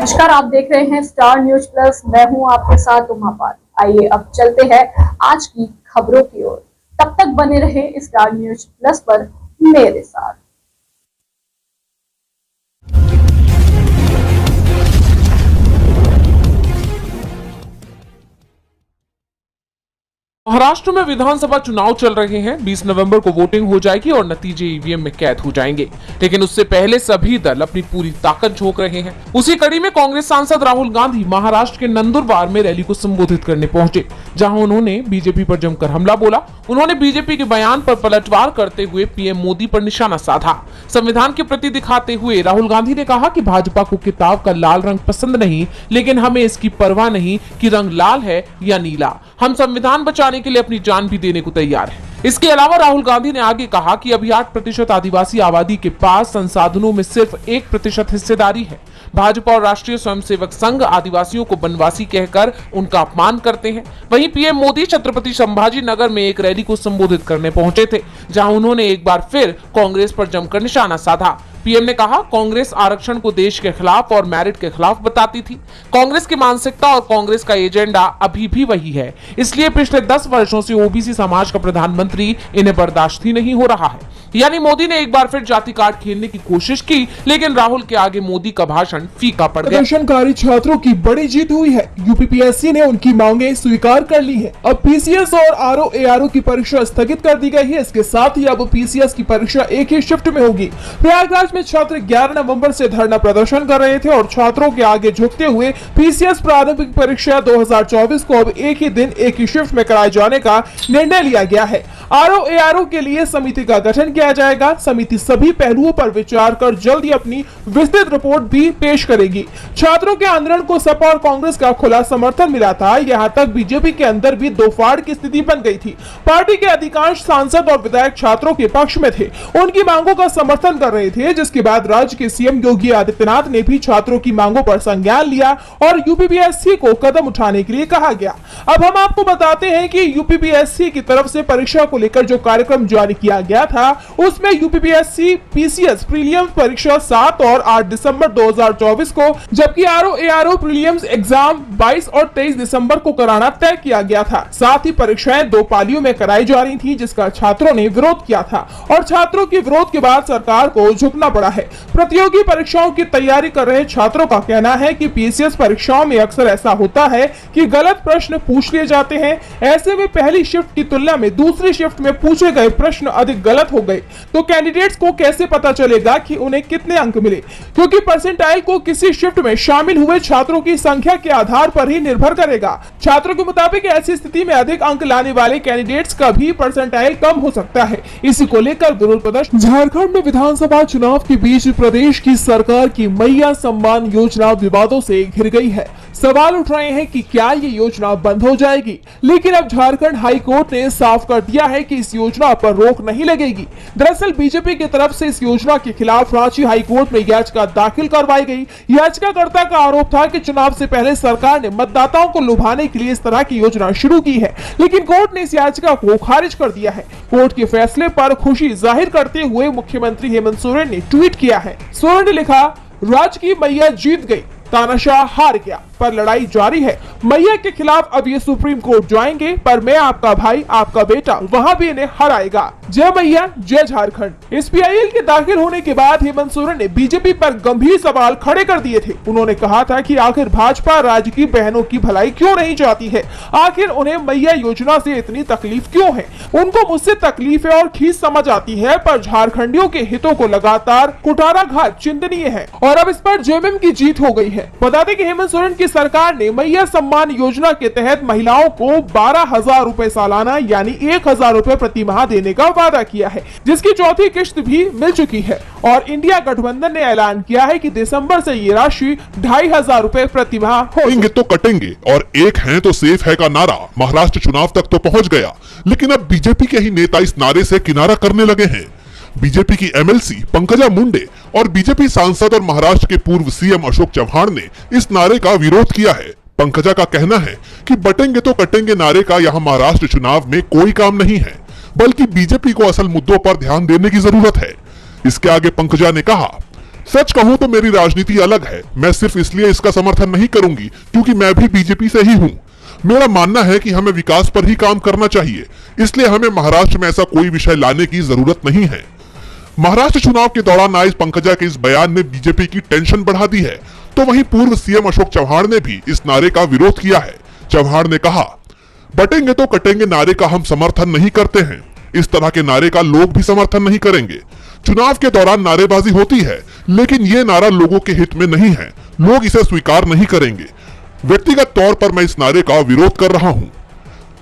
नमस्कार, आप देख रहे हैं स्टार न्यूज प्लस। मैं हूं आपके साथ उमापाल। आइए अब चलते हैं आज की खबरों की ओर। तब तक बने रहे स्टार न्यूज प्लस पर मेरे साथ। महाराष्ट्र में विधानसभा चुनाव चल रहे हैं। 20 नवंबर को वोटिंग हो जाएगी और नतीजे ईवीएम में कैद हो जाएंगे, लेकिन उससे पहले सभी दल अपनी पूरी ताकत झोंक रहे हैं। उसी कड़ी में कांग्रेस सांसद राहुल गांधी महाराष्ट्र के नंदुरबार में रैली को संबोधित करने पहुंचे, जहां उन्होंने बीजेपी पर जमकर हमला बोला। उन्होंने बीजेपी के बयान पर पलटवार करते हुए पीएम मोदी पर निशाना साधा। संविधान के प्रति दिखाते हुए राहुल गांधी ने कहा कि भाजपा को किताब का लाल रंग पसंद नहीं, लेकिन हमें इसकी परवाह नहीं कि रंग लाल है या नीला। हम संविधान बचाने के लिए अपनी जान भी देने को तैयार हैं। इसके अलावा राहुल गांधी ने आगे कहा कि अभी 8% आदिवासी आबादी के पास संसाधनों में सिर्फ 1% हिस्सेदारी है। भाजपा और राष्ट्रीय स्वयंसेवक संघ आदिवासियों को बनवासी कहकर उनका अपमान करते हैं। वहीं पीएम मोदी छत्रपति संभाजी नगर में एक रैली को संबोधित करने पहुंचे थे, जहां उन्होंने एक बार फिर कांग्रेस पर जमकर निशाना साधा। पीएम ने कहा, कांग्रेस आरक्षण को देश के खिलाफ और मेरिट के खिलाफ बताती थी। कांग्रेस की मानसिकता और कांग्रेस का एजेंडा अभी भी वही है, इसलिए पिछले 10 वर्षों से ओबीसी समाज का प्रधानमंत्री इन्हें बर्दाश्त ही नहीं हो रहा है। यानी मोदी ने एक बार फिर जाति कार्ड खेलने की कोशिश की, लेकिन राहुल के आगे मोदी का भाषण फीका पड़ गया। प्रदर्शनकारी छात्रों की बड़ी जीत हुई है। यूपीपीएससी ने उनकी मांगे स्वीकार कर ली है। अब पीसीएस और आरओ की परीक्षा स्थगित कर दी गई है। इसके साथ ही अब पीसीएस की परीक्षा एक ही शिफ्ट में होगी। प्रयागराज में छात्र 11 नवंबर से धरना प्रदर्शन कर रहे थे और छात्रों के आगे झुकते हुए पीसीएस प्रारंभिक परीक्षा 2024 को अब एक ही दिन एक ही शिफ्ट में कराए जाने का निर्णय लिया गया है। आरओ के लिए समिति का गठन किया जाएगा। समिति सभी पहलुओं पर विचार कर जल्द ही अपनी विस्तृत रिपोर्ट भी पेश करेगी। छात्रों के आंदोलन को सपा और कांग्रेस का खुला समर्थन मिला था। यहां तक बीजेपी के अंदर भी दो फाड़ की स्थिति बन गई थी। पार्टी के अधिकांश सांसद और विधायक छात्रों के पक्ष में थे, उनकी मांगों का समर्थन कर रहे थे, जिसके बाद राज्य के सीएम योगी आदित्यनाथ ने भी छात्रों की मांगों पर संज्ञान लिया और यूपीपीएससी को कदम उठाने के लिए कहा गया। अब हम आपको बताते हैं कि यूपीपीएससी की तरफ से परीक्षा को लेकर जो कार्यक्रम जारी किया गया था, उसमें यूपीपीएससी पीसीएस प्रीलिम्स परीक्षा 7 और 8 दिसंबर 2024 को, जबकि आरओ प्रीलिम्स एग्जाम 22 और 23 दिसंबर को कराना तय किया गया था। साथ ही परीक्षाएं 2 पालियों में कराई जा रही थी, जिसका छात्रों ने विरोध किया था और छात्रों के विरोध के बाद सरकार को झुकना पड़ा है। प्रतियोगी परीक्षाओं की तैयारी कर रहे छात्रों का कहना है कि पीसीएस परीक्षाओं में अक्सर ऐसा होता है कि गलत प्रश्न पूछ लिए जाते हैं। ऐसे में पहली शिफ्ट की तुलना में दूसरी शिफ्ट में पूछे गए प्रश्न अधिक गलत हो गए, तो कैंडिडेट्स को कैसे पता चलेगा कि उन्हें कितने अंक मिले, क्योंकि परसेंटाइल को किसी शिफ्ट में शामिल हुए छात्रों की संख्या के आधार पर ही निर्भर करेगा। छात्रों के मुताबिक ऐसी स्थिति में अधिक अंक लाने वाले कैंडिडेट्स का भी परसेंटाइल कम हो सकता है। इसी को लेकर विरोध प्रदर्शन। झारखंड में विधानसभा चुनाव के बीच प्रदेश की सरकार की मैया सम्मान योजना विवादों से घिर गई है। सवाल उठ रहे हैं कि क्या ये योजना बंद हो जाएगी, लेकिन अब झारखंड हाई कोर्ट ने साफ कर दिया है कि इस योजना पर रोक नहीं लगेगी। दरअसल बीजेपी की तरफ से इस योजना के खिलाफ रांची हाई कोर्ट में याचिका दाखिल करवाई गई। याचिकाकर्ता का आरोप था कि चुनाव से पहले सरकार ने मतदाताओं को लुभाने के लिए इस तरह की योजना शुरू की है, लेकिन कोर्ट ने इस याचिका को खारिज कर दिया है। कोर्ट के फैसले पर खुशी जाहिर करते हुए मुख्यमंत्री हेमंत सोरेन ने ट्वीट किया है। सोरेन ने लिखा, राज्य की मैया जीत गई, तानाशाह हार गया, पर लड़ाई जारी है। मैया के खिलाफ अब ये सुप्रीम कोर्ट जाएंगे, पर मैं आपका भाई, आपका बेटा वहां भी इन्हें हराएगा। जय मैया, जय झारखंड। इस पीआईएल के दाखिल होने के बाद हेमंत सोरेन ने बीजेपी पर गंभीर सवाल खड़े कर दिए थे। उन्होंने कहा था कि आखिर भाजपा राज्य की बहनों की भलाई क्यों नहीं चाहती है, आखिर उन्हें मैया योजना से इतनी तकलीफ क्यों है। उनको मुझसे तकलीफ है और खींच समझ आती है, पर झारखंडियों के हितों को लगातार कुठाराघात चिंतनीय है और अब इस पर जेएमएम की जीत हो गई है। बता दें कि हेमंत सोरेन की सरकार ने मैया सम्मान योजना के तहत महिलाओं को 12,000 रुपए सालाना यानी 1,000 रुपए प्रति माह देने का वादा किया है, जिसकी चौथी किश्त भी मिल चुकी है और इंडिया गठबंधन ने ऐलान किया है कि दिसंबर से ये राशि 2,500 रुपए प्रति माह कटेंगे तो कटेंगे और एक है तो सेफ है का नारा महाराष्ट्र चुनाव तक तो पहुंच गया, लेकिन अब बीजेपी के ही नेता इस नारे से किनारा करने लगे हैं। बीजेपी की एमएलसी पंकजा मुंडे और बीजेपी सांसद और महाराष्ट्र के पूर्व सीएम अशोक चव्हाण ने इस नारे का विरोध किया है। पंकजा का कहना है कि बटेंगे तो कटेंगे नारे का यहाँ महाराष्ट्र चुनाव में कोई काम नहीं है, बल्कि बीजेपी को असल मुद्दों पर ध्यान देने की जरूरत है। इसके आगे पंकजा ने कहा, सच कहूं तो मेरी राजनीति अलग है। मैं सिर्फ इसलिए इसका समर्थन नहीं करूंगी क्योंकि मैं भी बीजेपी से ही हूं। मेरा मानना है कि हमें विकास पर ही काम करना चाहिए, इसलिए हमें महाराष्ट्र में ऐसा कोई विषय लाने की जरूरत नहीं है। महाराष्ट्र चुनाव के दौरान आए पंकजा के इस बयान ने बीजेपी की टेंशन बढ़ा दी है, तो वहीं पूर्व सीएम अशोक चव्हाण ने भी इस नारे का विरोध किया है। चव्हाण ने कहा, बटेंगे तो कटेंगे नारे का हम समर्थन नहीं करते हैं। इस तरह के नारे का लोग भी समर्थन नहीं करेंगे। चुनाव के दौरान नारेबाजी होती है, लेकिन ये नारा लोगों के हित में नहीं है। लोग इसे स्वीकार नहीं करेंगे। व्यक्तिगत तौर पर मैं इस नारे का विरोध कर रहा हूं।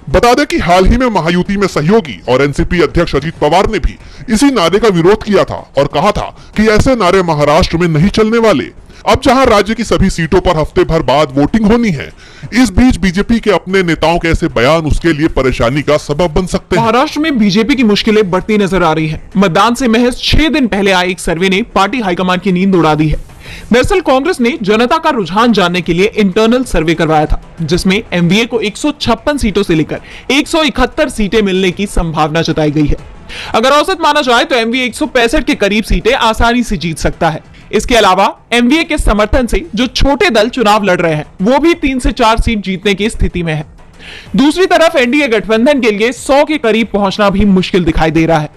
बता दें कि हाल ही में महायुति में सहयोगी और एनसीपी अध्यक्ष अजित पवार ने भी इसी नारे का विरोध किया था और कहा था कि ऐसे नारे महाराष्ट्र में नहीं चलने वाले। अब जहां राज्य की सभी सीटों पर हफ्ते भर बाद वोटिंग होनी है, इस बीच बीजेपी के अपने नेताओं के ऐसे बयान उसके लिए परेशानी का सबब बन सकते हैं। महाराष्ट्र में बीजेपी की मुश्किलें बढ़ती नजर आ रही है। मतदान से महज 6 दिन पहले आए एक सर्वे ने पार्टी हाईकमान की नींद उड़ा दी है। दरअसल कांग्रेस ने जनता का रुझान जानने के लिए इंटरनल सर्वे करवाया था, जिसमें एमवीए को 156 सीटों से लेकर 171 सीटें मिलने की संभावना जताई गई है। अगर औसत माना जाए तो एमवीए 165 के करीब सीटें आसानी से जीत सकता है। इसके अलावा एमवीए के समर्थन से जो छोटे दल चुनाव लड़ रहे हैं, वो भी 3 से 4 सीट जीतने की स्थिति में है। दूसरी तरफ एनडीए गठबंधन के लिए 100 के करीब पहुंचना भी मुश्किल दिखाई दे रहा है।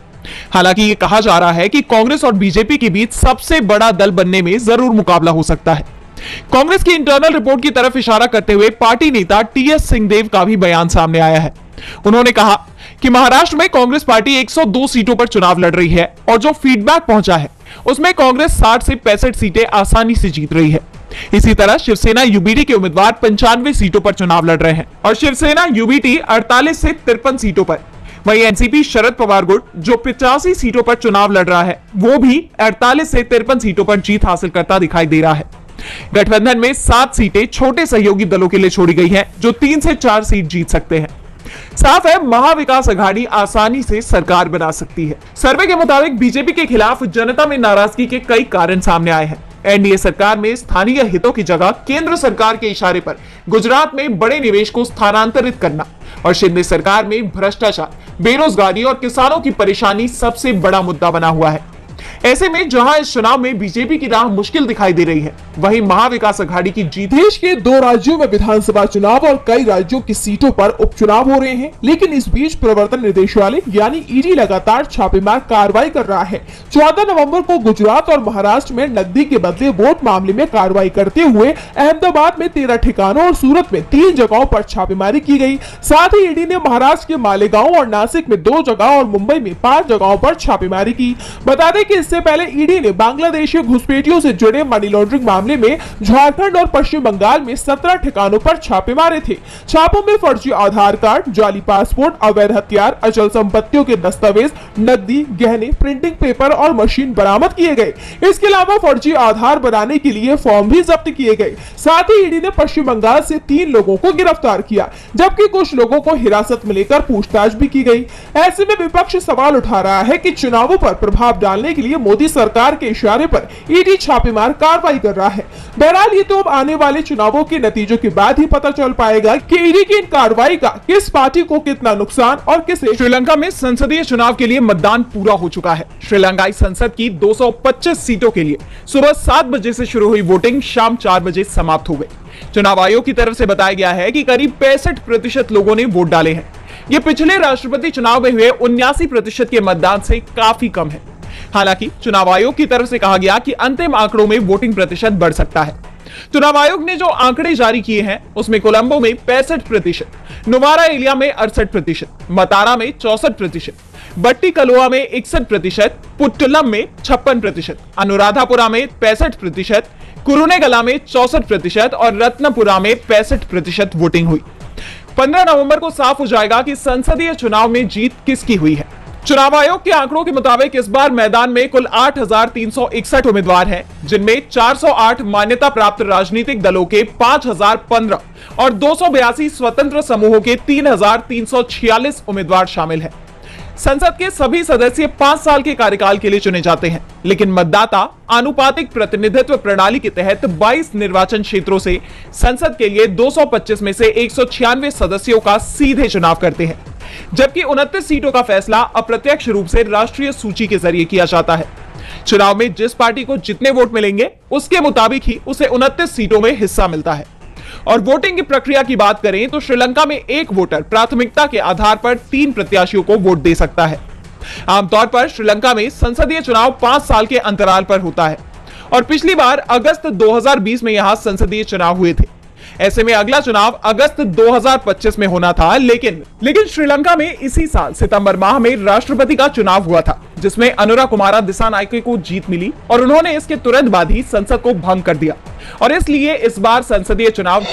हालांकि ये कहा जा रहा है कि कांग्रेस और बीजेपी के बीच सबसे बड़ा दल बनने में जरूर मुकाबला हो सकता है। कांग्रेस की इंटरनल रिपोर्ट की तरफ इशारा करते हुए पार्टी नेता टीएस सिंहदेव का भी बयान सामने आया है। उन्होंने कहा कि महाराष्ट्र में कांग्रेस पार्टी 102 सीटों पर चुनाव लड़ रही है और जो फीडबैक पहुंचा है उसमें कांग्रेस 60 से 65 सीटें आसानी से जीत रही है। इसी तरह शिवसेना यूबीटी के उम्मीदवार 95 सीटों पर चुनाव लड़ रहे हैं और शिवसेना यूबीटी 48 से 53 सीटों पर। वहीं एनसीपी शरद पवार गुट जो 85 सीटों पर चुनाव लड़ रहा है, वो भी 48 से 53 सीटों पर जीत हासिल करता दिखाई दे रहा है। गठबंधन में 7 सीटें छोटे सहयोगी दलों के लिए छोड़ी गई हैं, जो 3 से 4 सीट जीत सकते हैं। साफ है, महाविकास अघाड़ी आसानी से सरकार बना सकती है। सर्वे के मुताबिक बीजेपी के खिलाफ जनता में नाराजगी के कई कारण सामने आए हैं। एनडीए सरकार में स्थानीय हितों की जगह केंद्र सरकार के इशारे पर गुजरात में बड़े निवेश को स्थानांतरित करना और शिंदे सरकार में भ्रष्टाचार, बेरोजगारी और किसानों की परेशानी सबसे बड़ा मुद्दा बना हुआ है। ऐसे में जहां इस चुनाव में बीजेपी की राह मुश्किल दिखाई दे रही है, वहीं महाविकास अघाड़ी की जीत। देश के 2 राज्यों में विधानसभा चुनाव और कई राज्यों की सीटों पर उपचुनाव हो रहे हैं, लेकिन इस बीच प्रवर्तन निदेशालय यानी ईडी लगातार छापेमार कार्रवाई कर रहा है। 14 नवंबर को गुजरात और महाराष्ट्र में नकदी के बदले वोट मामले में कार्रवाई करते हुए अहमदाबाद में 13 ठिकानों और सूरत में 3 जगहों पर छापेमारी की गई। साथ ही ईडी ने महाराष्ट्र के मालेगांव और नासिक में 2 जगह और मुंबई में 5 जगहों पर छापेमारी की। बता दें कि इससे पहले ईडी ने बांग्लादेशी घुसपैठियों से जुड़े मनी लॉन्ड्रिंग मामले में झारखंड और पश्चिम बंगाल में 17 ठिकानों पर छापे मारे थे। छापों में फर्जी आधार कार्ड, जाली पासपोर्ट, अवैध हथियार, अचल संपत्तियों के दस्तावेज, नकदी, गहने, प्रिंटिंग पेपर और मशीन बरामद किए गए। इसके अलावा फर्जी आधार बनाने के लिए फॉर्म भी जब्त किए गए। साथ ही ईडी ने पश्चिम बंगाल से 3 लोगों को गिरफ्तार किया, जबकि कुछ लोगों को हिरासत में लेकर पूछताछ भी की गई। ऐसे में विपक्ष सवाल उठा रहा है कि चुनावों पर प्रभाव डालने के लिए मोदी सरकार के इशारे पर ईडी छापेमार कार्रवाई कर रहा है। बहरहाल ये तो अब आने वाले चुनावों के नतीजों के बाद ही पता चल पाएगा कि ईडी की इन कार्रवाई का किस पार्टी को कितना नुकसान और किसे। श्रीलंका में संसदीय चुनाव के लिए मतदान पूरा हो चुका है। श्रीलंकाई संसद की 225 सीटों के लिए सुबह 7 बजे से शुरू हुई वोटिंग शाम 4 बजे समाप्त हो गई। चुनाव आयोग की तरफ से बताया गया है कि करीब 65% लोगों ने वोट डाले हैं। ये पिछले राष्ट्रपति चुनाव में हुए 79% के मतदान से काफी कम है। हालांकि चुनाव आयोग की तरफ से कहा गया कि अंतिम आंकड़ों में वोटिंग प्रतिशत बढ़ सकता है। चुनाव आयोग ने जो आंकड़े जारी किए हैं उसमें कोलंबो में 65%, नोवारा एलिया में 68%, मतारा में 64%, बट्टी कलोआ में 61%, पुट्टलम में 56%, अनुराधापुरा में 65%, कुरुनेगला में 64% और रत्नपुरा में 65% वोटिंग हुई। 15 नवंबर को साफ हो जाएगा कि संसदीय चुनाव में जीत किसकी हुई है। चुनाव आयोग के आंकड़ों के मुताबिक इस बार मैदान में कुल 8,361 उम्मीदवार हैं, जिनमें 408 मान्यता प्राप्त राजनीतिक दलों के 5,015 और 282 स्वतंत्र समूहों के 3,346 उम्मीदवार शामिल हैं। संसद के सभी सदस्य 5 साल के कार्यकाल के लिए चुने जाते हैं, लेकिन मतदाता आनुपातिक प्रतिनिधित्व प्रणाली के तहत 22 निर्वाचन क्षेत्रों से संसद के लिए 225 में से 196 सदस्यों का सीधे चुनाव करते हैं, जबकि 29 सीटों का फैसला अप्रत्यक्ष रूप से राष्ट्रीय सूची के जरिए किया जाता है। चुनाव में जिस पार्टी को जितने वोट मिलेंगे उसके मुताबिक ही उसे 29 सीटों में हिस्सा मिलता है। और वोटिंग की प्रक्रिया की बात करें तो श्रीलंका में एक वोटर प्राथमिकता के आधार पर 3 प्रत्याशियों को वोट दे सकता है। आमतौर पर श्रीलंका में संसदीय चुनाव 5 साल के अंतराल पर होता है और पिछली बार अगस्त 2020 में यहां संसदीय चुनाव हुए थे। ऐसे में अगला चुनाव अगस्त 2025 में होना था, लेकिन श्रीलंका में इसी साल सितंबर माह में राष्ट्रपति का चुनाव हुआ था, जिसमें अनुरा कुमारा दिसानायके को जीत मिली और उन्होंने इसके तुरंत बाद ही संसद को भंग कर दिया और इसलिए इस बार संसदीय चुनाव